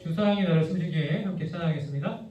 주사랑이 나를 숨쉬기에 함께 찬양하겠습니다.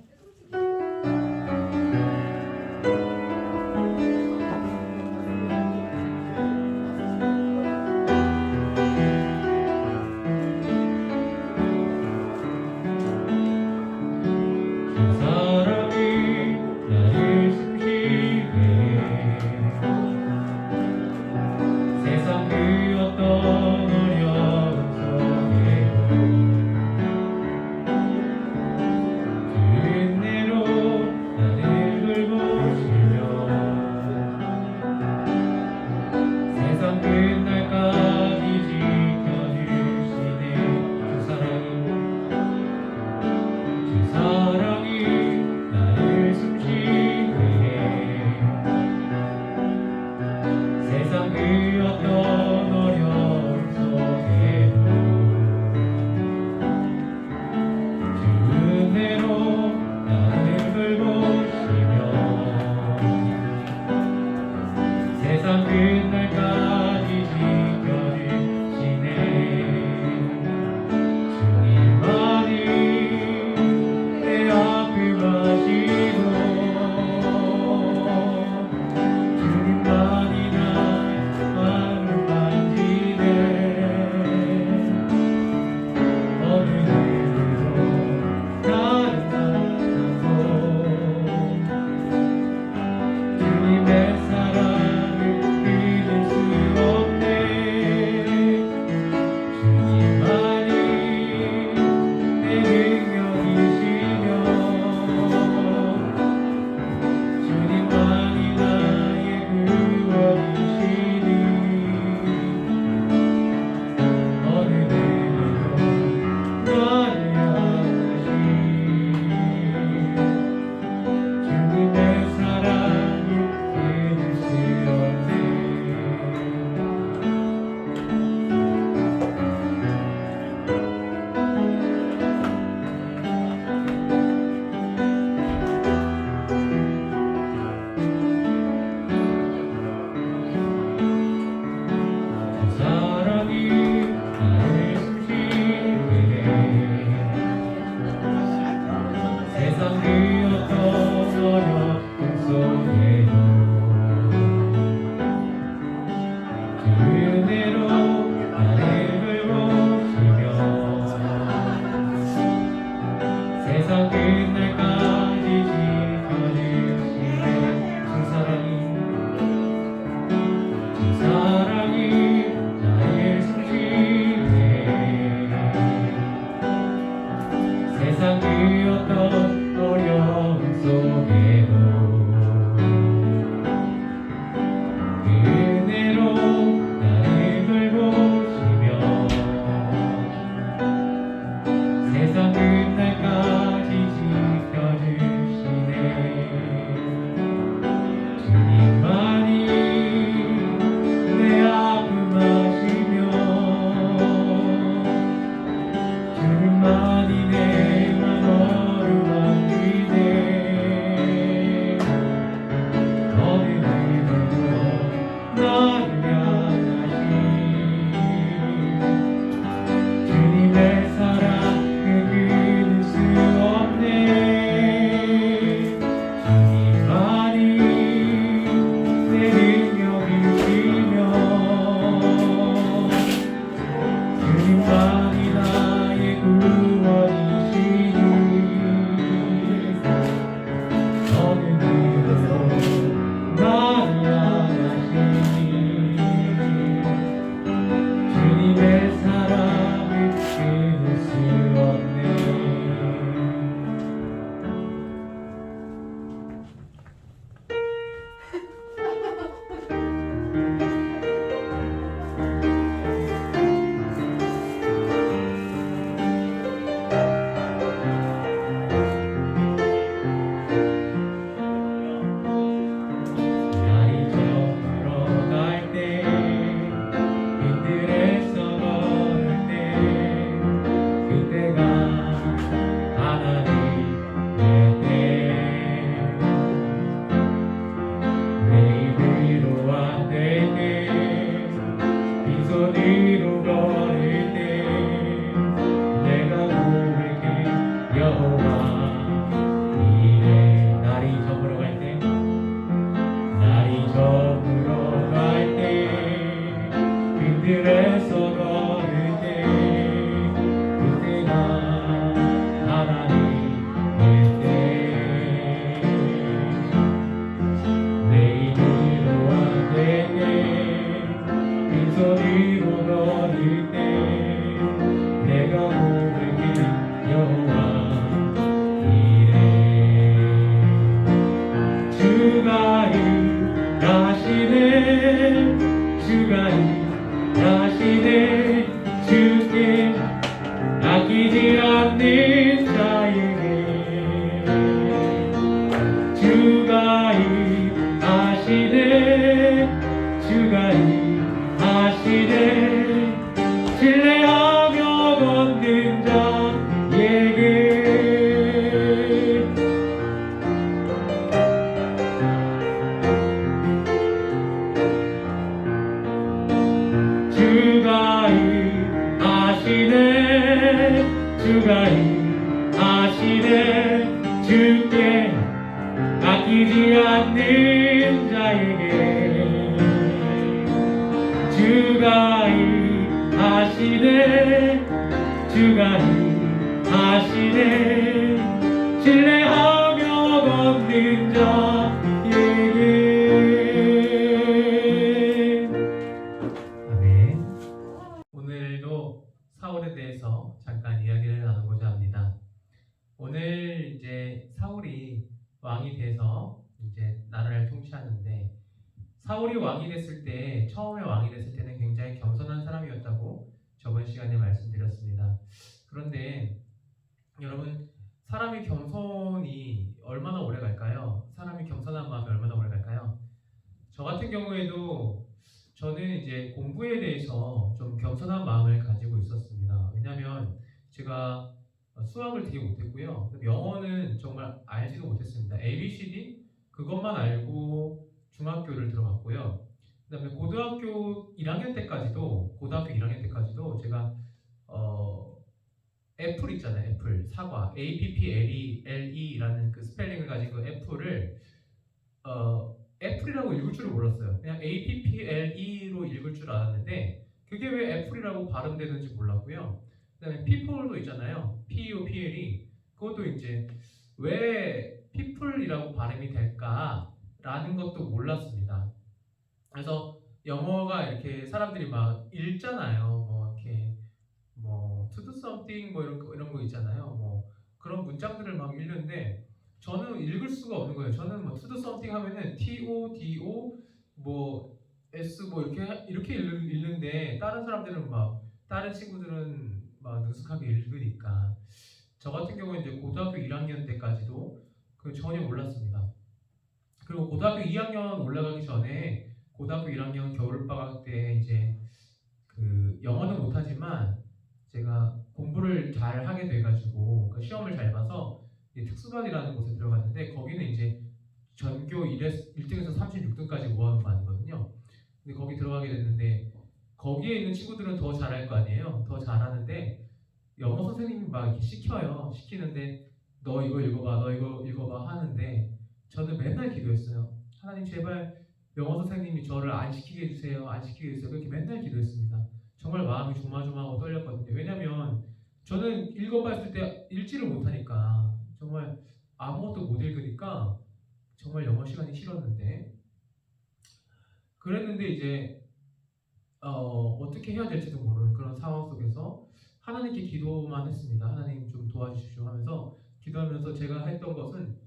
주님만이 나의 구원이시니 않는 자에게 주가 임하시네 주가 임하시네 신뢰하며 걷는 자에게 주가 임하시네 주가 임하시네 주께 아끼지 않는 자에게 주가 임하시네 주가 임하시네 신뢰하며 걷는 자에게 아멘. 오늘도 사울에 대해서 잠깐 이야기를 나누고자 합니다. 오늘 이제 사울이 왕이 돼서 이제 나라를 통치하는데 사울이 왕이 됐을 때 처음에 왕이 됐을 때는 굉장히 겸손한 사람이었다고 저번 시간에 말씀드렸습니다. 그런데 여러분 사람이 겸손이 얼마나 오래 갈까요? 사람이 겸손한 마음이 얼마나 오래 갈까요? 저 같은 경우에도 저는 이제 공부에 대해서 좀 겸손한 마음을 가지고 있었습니다. 왜냐하면 제가 수학을 되게 못했고요. 영어는 정말 알지도 못했습니다. ABCD 그것만 알고 중학교를 들어갔고요. 그다음에 고등학교 1학년 때까지도 제가 애플 있잖아요. 애플 사과 APPLE라는 그 스펠링을 가진 그 애플을 애플이라고 읽을 줄을 몰랐어요. 그냥 APPLE로 읽을 줄 알았는데 그게 왜 애플이라고 발음되는지 몰랐고요. 그다음에 people도 있잖아요. POPLE 그것도 이제 왜 people이라고 발음이 될까라는 것도 몰랐습니다. 그래서 영어가 이렇게 사람들이 막 읽잖아요. 뭐 이렇게 뭐 to do something 뭐 이런 거 있잖아요. 뭐 그런 문장들을 막 읽는데 저는 읽을 수가 없는 거예요. 저는 뭐 to do something 하면은 TODO 뭐 S 뭐 이렇게 읽는데 다른 사람들은 막 다른 친구들은 막 능숙하게 읽으니까 저 같은 경우는 이제 고등학교 1학년 때까지도 그 전혀 몰랐습니다. 그리고 고등학교 2학년 올라가기 전에 고등학교 1학년 겨울방학 때 이제 그 영어는 못하지만 제가 공부를 잘 하게 돼가지고 그 시험을 잘 봐서 특수반이라는 곳에 들어갔는데 거기는 이제 전교 1등에서 36등까지 모아놓은 반이거든요. 근데 거기 들어가게 됐는데 거기에 있는 친구들은 더 잘할 거 아니에요. 더 잘하는데 영어 선생님이 막 이렇게 시키는데 너 이거 읽어봐, 너 이거 읽어봐 하는데 저는 맨날 기도했어요. 하나님 제발 영어 선생님이 저를 안 시키게 해주세요, 안 시키게 해주세요. 그렇게 맨날 기도했습니다. 정말 마음이 조마조마하고 떨렸거든요. 왜냐면 저는 읽어봤을 때 읽지를 못하니까 정말 아무것도 못 읽으니까 정말 영어 시간이 싫었는데 그랬는데 이제 어떻게 해야 될지도 모르는 그런 상황 속에서 하나님께 기도만 했습니다. 하나님 좀 도와주십시오 하면서 기도하면서 제가 했던 것은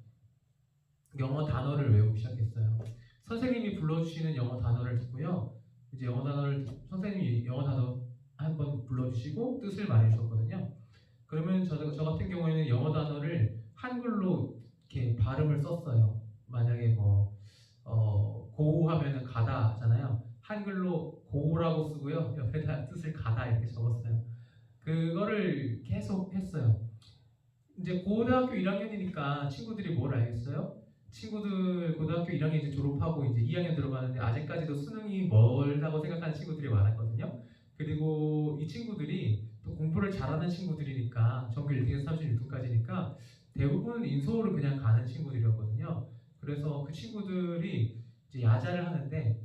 영어 단어를 외우기 시작했어요. 선생님이 불러주시는 영어 단어를 듣고요. 이제 선생님이 영어 단어 한번 불러주시고 뜻을 말해주셨거든요. 그러면 저 같은 경우에는 영어 단어를 한글로 이렇게 발음을 썼어요. 만약에 고우 하면은 가다잖아요. 한글로 고우라고 쓰고요. 옆에다 뜻을 가다 이렇게 적었어요. 그거를 계속 했어요. 이제 고등학교 1학년이니까 친구들이 뭘 알겠어요? 친구들 고등학교 1학년 이제 졸업하고 이제 2학년 들어가는데 아직까지도 수능이 멀다고 생각하는 친구들이 많았거든요. 그리고 이 친구들이 또 공부를 잘하는 친구들이니까 전교 1등에서 36등까지니까 대부분 인서울을 그냥 가는 친구들이었거든요. 그래서 그 친구들이 이제 야자를 하는데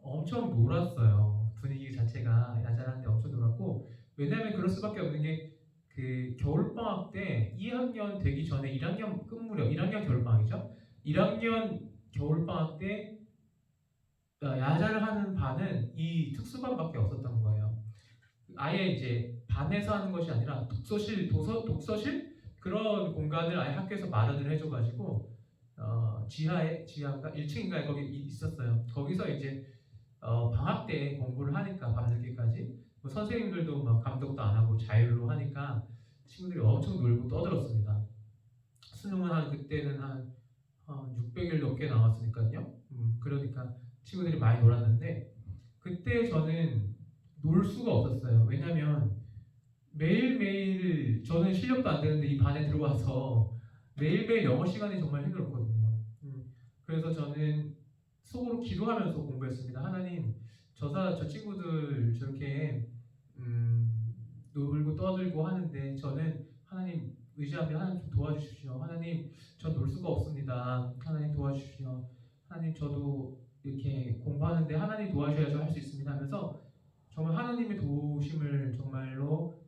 엄청 놀았어요. 분위기 자체가 야자를 하는데 엄청 놀았고 왜냐하면 그럴 수밖에 없는 게 그 겨울방학 때 2학년 되기 전에 1학년 끝 무렵 1학년 겨울방학이죠. 1학년 겨울방학 때 야자를 하는 반은 이 특수반밖에 없었던 거예요. 아예 이제 반에서 하는 것이 아니라 독서실 그런 공간을 아예 학교에서 마련을 해줘가지고 지하인가 1층인가에 거기 있었어요. 거기서 이제 방학 때 공부를 하니까 밤늦게까지 뭐 선생님들도 막 감독도 안 하고 자율로 하니까 친구들이 엄청 놀고 떠들었습니다. 수능은 그때는 한 600일 넘게 남았으니까요. 그러니까 친구들이 많이 놀았는데 그때 저는 놀 수가 없었어요. 왜냐면 매일매일 저는 실력도 안 되는데 이 반에 들어와서 매일매일 영어 시간이 정말 힘들었거든요. 그래서 저는 속으로 기도하면서 공부했습니다. 하나님, 저 친구들 저렇게 놀고 떠들고 하는데 저는 하나님 의지하며 하나님 좀 도와주십시오. 하나님, 저 놀 수가 없습니다. 하나님 도와주십시오. 하나님, 저도 이렇게 공부하는데 하나님 도와주셔야지 할 수 있습니다 하면서 정말 하나님의 도우심을 정말로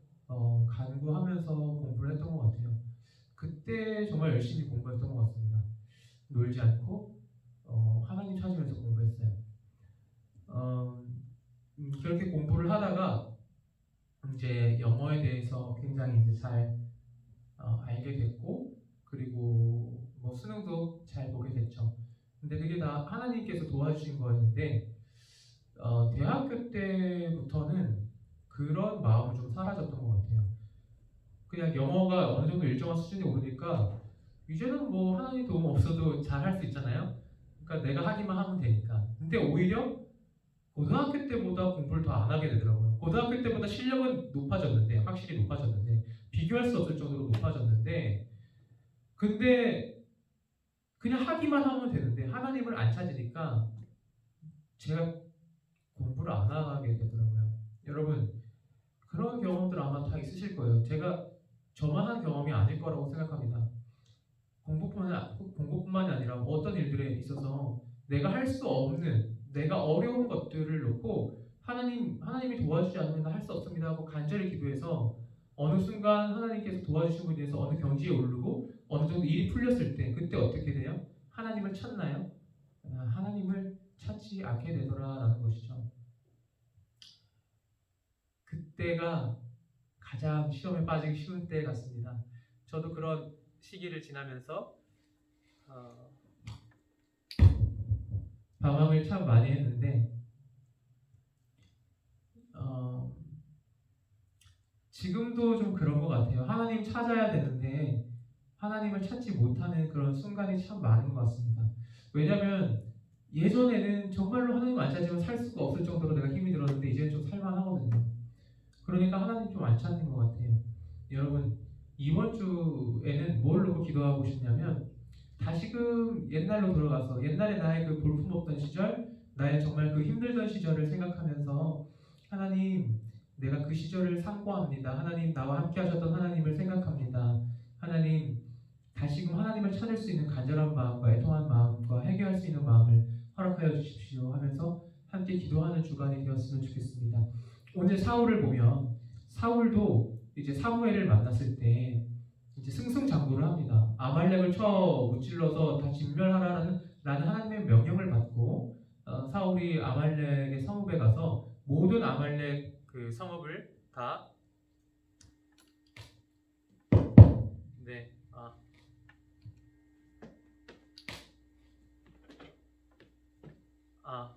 간구하면서 공부를 했던 것 같아요. 그때 정말 열심히 공부했던 것 같습니다. 놀지 않고 하나님 찾으면서 공부했어요. 그렇게 공부를 하다가 이제 영어에 대해서 굉장히 이제 잘 알게 됐고 그리고 뭐 수능도 잘 보게 됐죠. 근데 그게 다 하나님께서 도와주신 거였는데 대학교 때부터는 그런 마음이 좀 사라졌던 것 같아요. 그냥 영어가 어느 정도 일정한 수준에 오르니까 이제는 뭐 하나님 도움 없어도 잘 할 수 있잖아요. 그러니까 내가 하기만 하면 되니까. 근데 오히려 고등학교 때보다 공부를 더 안 하게 되더라고요. 고등학교 때보다 실력은 높아졌는데, 확실히 높아졌는데, 비교할 수 없을 정도로 높아졌는데, 근데 그냥 하기만 하면 되는데 하나님을 안 찾으니까 제가 공부를 안 하게 되더라고요. 여러분 그런 경험들 아마 다 있으실 거예요. 제가 저만 한 경험이 아닐 거라고 생각합니다. 공부뿐만이 아니라 어떤 일들에 있어서 내가 할 수 없는, 내가 어려운 것들을 놓고 하나님이 도와주지 않으면 할 수 없습니다 하고 간절히 기도해서 어느 순간 하나님께서 도와주신 분에 대해서 어느 경지에 오르고 어느 정도 일이 풀렸을 때 그때 어떻게 돼요? 하나님을 찾나요? 하나님을 찾지 않게 되더라라는 것이죠. 그때가 가장 시험에 빠지기 쉬운 때 같습니다. 저도 그런 시기를 지나면서 방황을 참 많이 했는데 지금도 좀 그런 것 같아요. 하나님 찾아야 되는데 하나님을 찾지 못하는 그런 순간이 참 많은 것 같습니다. 왜냐하면 예전에는 정말로 하나님 안 찾으면 살 수가 없을 정도로 내가 힘이 들었는데 이제는 좀 살만하거든요. 그러니까 하나님 좀 안 찾는 것 같아요. 여러분 이번 주에는 뭘 놓고 기도하고 싶냐면 다시금 옛날로 돌아가서 옛날에 나의 그 볼품없던 시절, 나의 정말 그 힘들던 시절을 생각하면서 하나님, 내가 그 시절을 상고합니다. 하나님, 나와 함께 하셨던 하나님을 생각합니다. 하나님, 다시금 하나님을 찾을 수 있는 간절한 마음과 애통한 마음과 해결할 수 있는 마음을 허락하여 주십시오 하면서 함께 기도하는 주간이 되었으면 좋겠습니다. 오늘 사울을 보면 사울도 이제 사무엘을 만났을 때 이제 승승장구를 합니다. 아말렉을 쳐 무찔러서 다 진멸하라는 하나님의 명령을 받고 사울이 아말렉의 성읍에 가서 모든 아말렉 그 성읍을 다 네, 아, 아,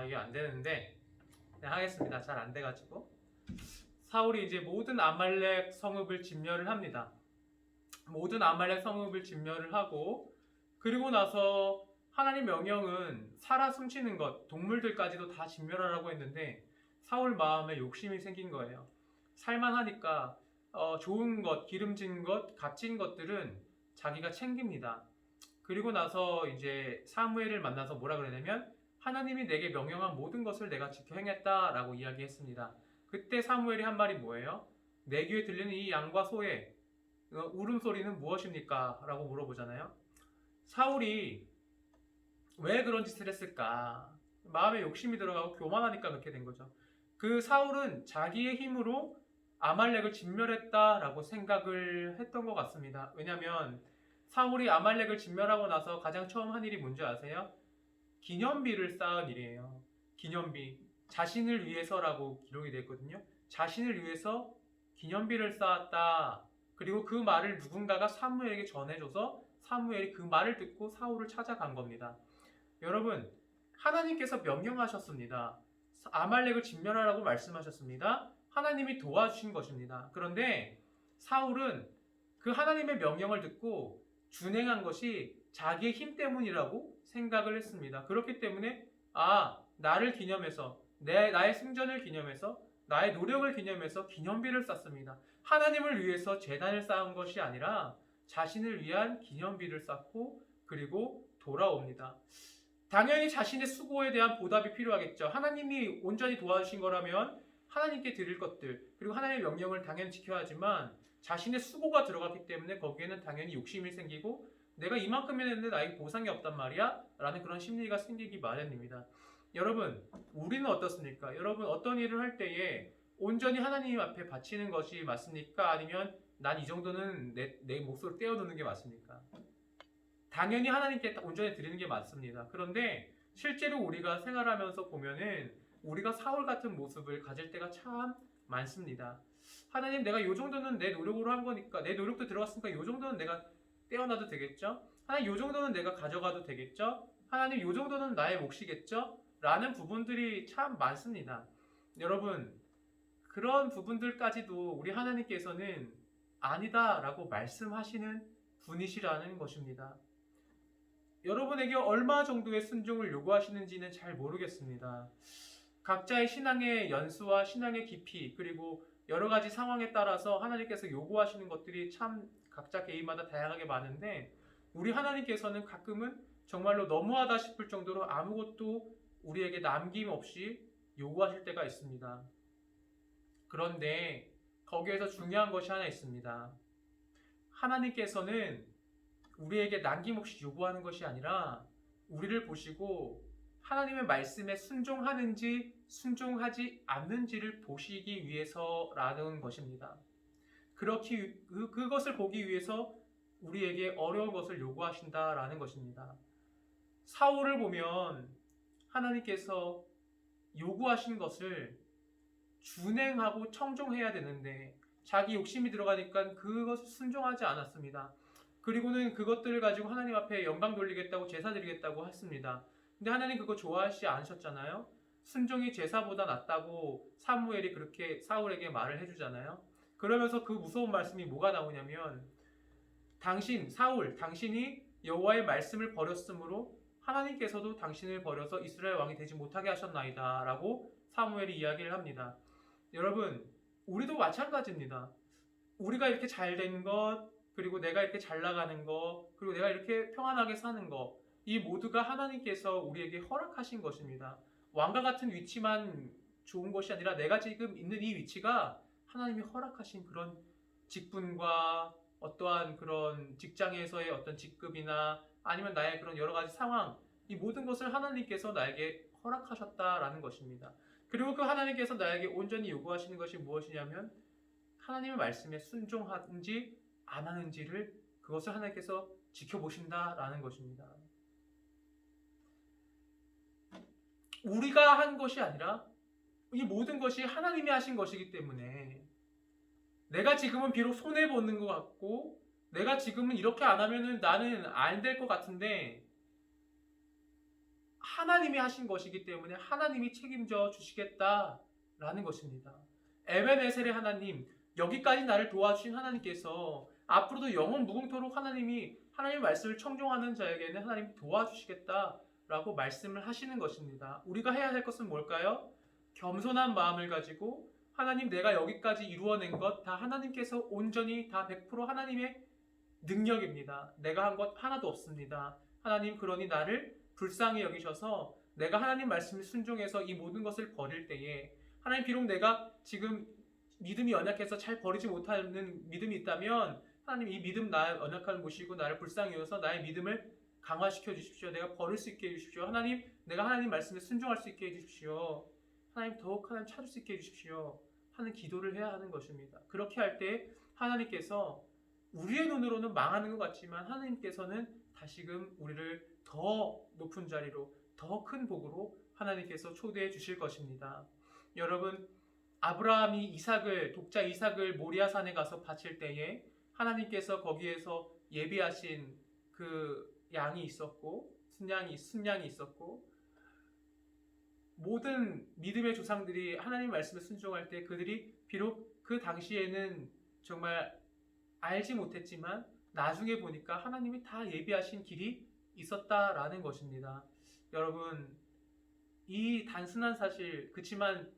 이게 안 되는데 네, 하겠습니다. 잘 안 돼가지고 사울이 이제 모든 아말렉 성읍을 진멸을 합니다. 모든 아말렉 성읍을 진멸을 하고 그리고 나서 하나님 명령은 살아 숨쉬는 것, 동물들까지도 다 진멸하라고 했는데 사울 마음에 욕심이 생긴 거예요. 살만하니까 좋은 것, 기름진 것, 값진 것들은 자기가 챙깁니다. 그리고 나서 이제 사무엘을 만나서 뭐라 그러냐면 하나님이 내게 명령한 모든 것을 내가 지켜 행했다라고 이야기했습니다. 그때 사무엘이 한 말이 뭐예요? 내 귀에 들리는 이 양과 소의 울음소리는 무엇입니까? 라고 물어보잖아요. 사울이 왜 그런 짓을 했을까? 마음에 욕심이 들어가고 교만하니까 그렇게 된 거죠. 그 사울은 자기의 힘으로 아말렉을 진멸했다라고 생각을 했던 것 같습니다. 왜냐하면 사울이 아말렉을 진멸하고 나서 가장 처음 한 일이 뭔지 아세요? 기념비를 쌓은 일이에요. 기념비. 자신을 위해서라고 기록이 되어 있거든요. 자신을 위해서 기념비를 쌓았다. 그리고 그 말을 누군가가 사무엘에게 전해줘서 사무엘이 그 말을 듣고 사울을 찾아간 겁니다. 여러분, 하나님께서 명령하셨습니다. 아말렉을 진멸하라고 말씀하셨습니다. 하나님이 도와주신 것입니다. 그런데 사울은 그 하나님의 명령을 듣고 준행한 것이 자기의 힘 때문이라고 생각을 했습니다. 그렇기 때문에 나를 기념해서 나의 승전을 기념해서 나의 노력을 기념해서 기념비를 쌓습니다. 하나님을 위해서 제단을 쌓은 것이 아니라 자신을 위한 기념비를 쌓고 그리고 돌아옵니다. 당연히 자신의 수고에 대한 보답이 필요하겠죠. 하나님이 온전히 도와주신 거라면 하나님께 드릴 것들 그리고 하나님의 명령을 당연히 지켜야 하지만 자신의 수고가 들어갔기 때문에 거기에는 당연히 욕심이 생기고 내가 이만큼 했는데 나에게 보상이 없단 말이야? 라는 그런 심리가 생기기 마련입니다. 여러분, 우리는 어떻습니까? 여러분, 어떤 일을 할 때에 온전히 하나님 앞에 바치는 것이 맞습니까? 아니면 난 이 정도는 내 몫으로 떼어놓는 게 맞습니까? 당연히 하나님께 온전히 드리는 게 맞습니다. 그런데 실제로 우리가 생활하면서 보면은 우리가 사울 같은 모습을 가질 때가 참 많습니다. 하나님, 내가 요 정도는 내 노력으로 한 거니까, 내 노력도 들어갔으니까 요 정도는 내가 떼어놔도 되겠죠? 하나님, 요 정도는 내가 가져가도 되겠죠? 하나님, 요 정도는 나의 몫이겠죠? 라는 부분들이 참 많습니다. 여러분, 그런 부분들까지도 우리 하나님께서는 아니다라고 말씀하시는 분이시라는 것입니다. 여러분에게 얼마 정도의 순종을 요구하시는지는 잘 모르겠습니다. 각자의 신앙의 연수와 신앙의 깊이 그리고 여러 가지 상황에 따라서 하나님께서 요구하시는 것들이 참 각자 개인마다 다양하게 많은데 우리 하나님께서는 가끔은 정말로 너무하다 싶을 정도로 아무것도 우리에게 남김없이 요구하실 때가 있습니다. 그런데 거기에서 중요한 것이 하나 있습니다. 하나님께서는 우리에게 남김없이 요구하는 것이 아니라 우리를 보시고 하나님의 말씀에 순종하는지 순종하지 않는지를 보시기 위해서라는 것입니다. 그것을 보기 위해서 우리에게 어려운 것을 요구하신다라는 것입니다. 사울을 보면 하나님께서 요구하신 것을 준행하고 청종해야 되는데 자기 욕심이 들어가니까 그것을 순종하지 않았습니다. 그리고는 그것들을 가지고 하나님 앞에 영광 돌리겠다고 제사 드리겠다고 했습니다. 근데 하나님 그거 좋아하시지 않으셨잖아요. 순종이 제사보다 낫다고 사무엘이 그렇게 사울에게 말을 해주잖아요. 그러면서 그 무서운 말씀이 뭐가 나오냐면 사울, 당신이 여호와의 말씀을 버렸으므로 하나님께서도 당신을 버려서 이스라엘 왕이 되지 못하게 하셨나이다 라고 사무엘이 이야기를 합니다. 여러분, 우리도 마찬가지입니다. 우리가 이렇게 잘된 것, 그리고 내가 이렇게 잘 나가는 것, 그리고 내가 이렇게 평안하게 사는 것, 이 모두가 하나님께서 우리에게 허락하신 것입니다. 왕과 같은 위치만 좋은 것이 아니라 내가 지금 있는 이 위치가 하나님이 허락하신 그런 직분과 어떠한 그런 직장에서의 어떤 직급이나 아니면 나의 그런 여러 가지 상황, 이 모든 것을 하나님께서 나에게 허락하셨다라는 것입니다. 그리고 그 하나님께서 나에게 온전히 요구하시는 것이 무엇이냐면 하나님의 말씀에 순종하는지 안 하는지를 그것을 하나님께서 지켜보신다라는 것입니다. 우리가 한 것이 아니라 이 모든 것이 하나님이 하신 것이기 때문에 내가 지금은 비록 손해보는 것 같고 내가 지금은 이렇게 안 하면은 나는 안 될 것 같은데 하나님이 하신 것이기 때문에 하나님이 책임져 주시겠다라는 것입니다. 에벤에셀의 하나님, 여기까지 나를 도와주신 하나님께서 앞으로도 영원 무궁토록 하나님의 말씀을 청종하는 자에게는 하나님이 도와주시겠다라고 말씀을 하시는 것입니다. 우리가 해야 할 것은 뭘까요? 겸손한 마음을 가지고 하나님, 내가 여기까지 이루어낸 것 다 하나님께서 온전히 다 100% 하나님의 능력입니다. 내가 한 것 하나도 없습니다. 하나님, 그러니 나를 불쌍히 여기셔서 내가 하나님 말씀에 순종해서 이 모든 것을 버릴 때에 하나님, 비록 내가 지금 믿음이 연약해서 잘 버리지 못하는 믿음이 있다면 하나님, 이 믿음 나의 연약한 곳이고 나를 불쌍히 여겨서 나의 믿음을 강화시켜 주십시오. 내가 버릴 수 있게 해주십시오. 하나님, 내가 하나님 말씀에 순종할 수 있게 해주십시오. 하나님, 더욱 하나님 찾을 수 있게 해주십시오 하는 기도를 해야 하는 것입니다. 그렇게 할 때 하나님께서 우리의 눈으로는 망하는 것 같지만 하나님께서는 다시금 우리를 더 높은 자리로, 더 큰 복으로 하나님께서 초대해 주실 것입니다. 여러분, 아브라함이 독자 이삭을 모리아산에 가서 바칠 때에 하나님께서 거기에서 예비하신 그 양이 있었고 순양이 있었고, 모든 믿음의 조상들이 하나님 말씀을 순종할 때 그들이 비록 그 당시에는 정말 알지 못했지만 나중에 보니까 하나님이 다 예비하신 길이 있었다라는 것입니다. 여러분, 이 단순한 사실, 그치만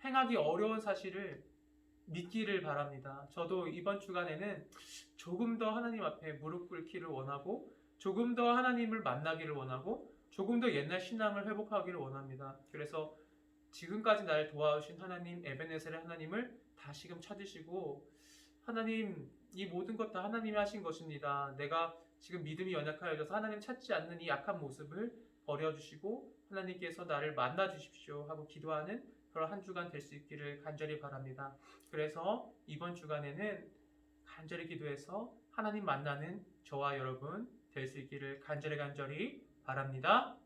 행하기 어려운 사실을 믿기를 바랍니다. 저도 이번 주간에는 조금 더 하나님 앞에 무릎 꿇기를 원하고, 조금 더 하나님을 만나기를 원하고, 조금 더 옛날 신앙을 회복하기를 원합니다. 그래서 지금까지 날 도와주신 하나님, 에베네셀의 하나님을 다시금 찾으시고, 하나님, 이 모든 것 다 하나님이 하신 것입니다. 내가 지금 믿음이 연약하여져서 하나님 찾지 않는 이 약한 모습을 버려주시고 하나님께서 나를 만나 주십시오 하고 기도하는 그런 한 주간 될 수 있기를 간절히 바랍니다. 그래서 이번 주간에는 간절히 기도해서 하나님 만나는 저와 여러분 될 수 있기를 간절히 바랍니다.